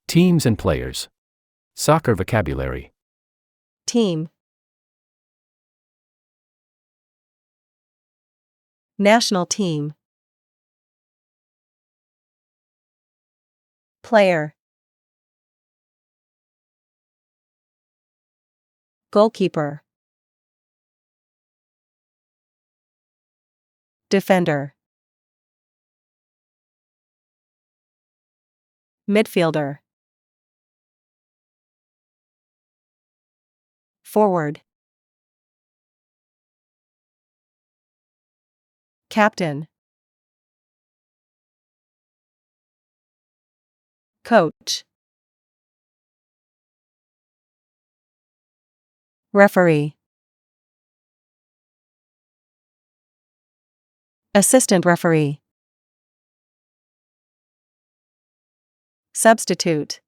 Teams and players. Soccer vocabulary. Team. National team. Player. Goalkeeper. Defender. Midfielder. Forward. Captain. Coach. Referee. Assistant referee. Substitute.